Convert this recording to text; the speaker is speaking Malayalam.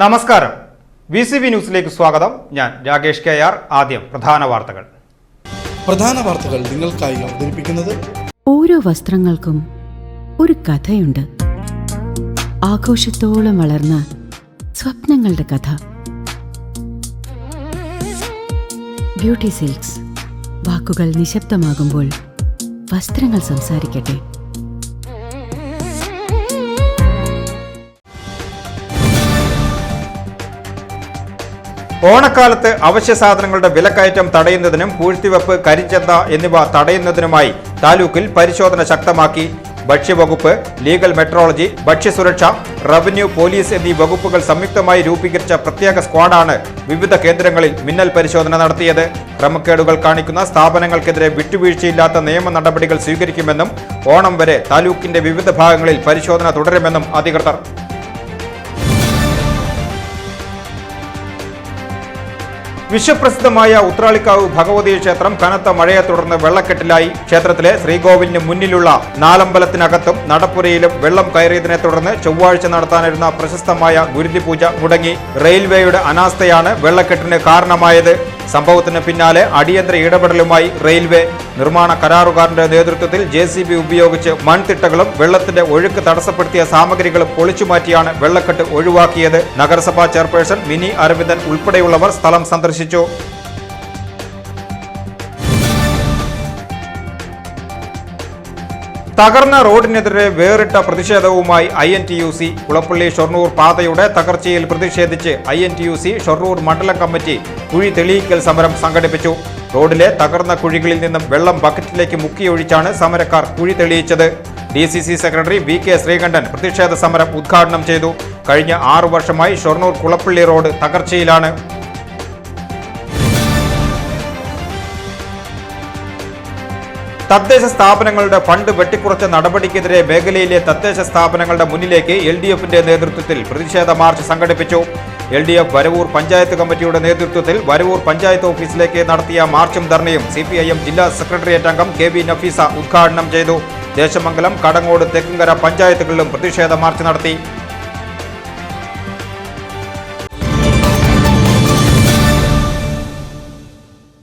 നമസ്കാരം. VCV ന്യൂസിലേക്ക് സ്വാഗതം. ഞാൻ രാകേഷ് KR. ആദ്യം പ്രധാന വാർത്തകൾ നിങ്ങൾക്കായി അവതരിപ്പിക്കുന്നത് ഓരോ വസ്ത്രങ്ങൾക്കും ഒരു കഥയുണ്ട്. ആഘോഷത്തോളം വളർന്ന സ്വപ്നങ്ങളുടെ കഥ. Beauty silks. വാക്കുകൾ നിശബ്ദമാകുമ്പോൾ വസ്ത്രങ്ങൾ സംസാരിക്കട്ടെ. ഓണക്കാലത്ത് അവശ്യ സാധനങ്ങളുടെ വിലക്കയറ്റം തടയുന്നതിനും പൂഴ്ത്തിവെപ്പ്, കരിഞ്ചന്ത എന്നിവ തടയുന്നതിനുമായി താലൂക്കിൽ പരിശോധന ശക്തമാക്കി. ഭക്ഷ്യവകുപ്പ്, ലീഗൽ മെട്രോളജി, ഭക്ഷ്യസുരക്ഷ, റവന്യൂ, പോലീസ് എന്നീ വകുപ്പുകൾ സംയുക്തമായി രൂപീകരിച്ച പ്രത്യേക സ്ക്വാഡാണ് വിവിധ കേന്ദ്രങ്ങളിൽ മിന്നൽ പരിശോധന നടത്തിയത്. ക്രമക്കേടുകൾ കാണിക്കുന്ന സ്ഥാപനങ്ങൾക്കെതിരെ വിട്ടുവീഴ്ചയില്ലാത്ത നിയമ നടപടികൾ സ്വീകരിക്കുമെന്നും ഓണം വരെ താലൂക്കിന്റെ വിവിധ ഭാഗങ്ങളിൽ പരിശോധന തുടരുമെന്നും അധികൃതർ. വിശ്വപ്രസിദ്ധമായ ഉത്രാളിക്കാവ് ഭഗവതി ക്ഷേത്രം കനത്ത മഴയെ തുടർന്ന് വെള്ളക്കെട്ടിലായി. ക്ഷേത്രത്തിലെ ശ്രീകോവിലിന് മുന്നിലുള്ള നാലമ്പലത്തിനകത്തും നടപ്പുരയിലും വെള്ളം കയറിയതിനെ തുടർന്ന് ചൊവ്വാഴ്ച നടത്താനിരുന്ന പ്രശസ്തമായ ഗുരുതിപൂജ മുടങ്ങി. റെയിൽവേയുടെ അനാസ്ഥയാണ് വെള്ളക്കെട്ടിന് കാരണമായത്. സംഭവത്തിന് പിന്നാലെ അടിയന്തര ഇടപെടലുമായി റെയിൽവേ. നിർമ്മാണ കരാറുകാരന്റെ നേതൃത്വത്തിൽ JCB ഉപയോഗിച്ച് മൺതിട്ടകളും വെള്ളത്തിന്റെ ഒഴുക്ക് തടസ്സപ്പെടുത്തിയ സാമഗ്രികളും പൊളിച്ചുമാറ്റിയാണ് വെള്ളക്കെട്ട് ഒഴിവാക്കിയത്. നഗരസഭാ ചെയർപേഴ്സൺ മിനി അരവിന്ദൻ ഉൾപ്പെടെയുള്ളവർ സ്ഥലം സന്ദർശിച്ചു. തകർന്ന റോഡിനെതിരെ വേറിട്ട പ്രതിഷേധവുമായി INTUC. കുളപ്പള്ളി ഷൊർണൂർ പാതയുടെ തകർച്ചയിൽ പ്രതിഷേധിച്ച് INTUC ഷൊർണൂർ മണ്ഡലം കമ്മിറ്റി കുഴി തെളിയിക്കൽ സമരം സംഘടിപ്പിച്ചു. റോഡിലെ തകർന്ന കുഴികളിൽ നിന്നും വെള്ളം ബക്കറ്റിലേക്ക് മുക്കിയൊഴിച്ചാണ് സമരക്കാർ കുഴി തെളിയിച്ചത്. DCC സെക്രട്ടറി VK ശ്രീകണ്ഠൻ പ്രതിഷേധ സമരം ഉദ്ഘാടനം ചെയ്തു. കഴിഞ്ഞ 6 വർഷമായി ഷൊർണൂർ കുളപ്പള്ളി റോഡ് തകർച്ചയിലാണ്. തദ്ദേശ സ്ഥാപനങ്ങളുടെ ഫണ്ട് വെട്ടിക്കുറച്ച നടപടിക്കെതിരെ മേഖലയിലെ തദ്ദേശ സ്ഥാപനങ്ങളുടെ മുന്നിലേക്ക് LDFന്റെ നേതൃത്വത്തിൽ പ്രതിഷേധ മാർച്ച് സംഘടിപ്പിച്ചു. LDF വരവൂർ പഞ്ചായത്ത് കമ്മിറ്റിയുടെ നേതൃത്വത്തിൽ വരവൂർ പഞ്ചായത്ത് ഓഫീസിലേക്ക് നടത്തിയ മാർച്ചും ധർണയും CPIM ജില്ലാ സെക്രട്ടേറിയറ്റ് അംഗം KB നഫീസ ഉദ്ഘാടനം ചെയ്തു. ദേശമംഗലം, കടങ്ങോട്, തെക്കുംകര പഞ്ചായത്തുകളിലും പ്രതിഷേധ മാർച്ച് നടത്തി.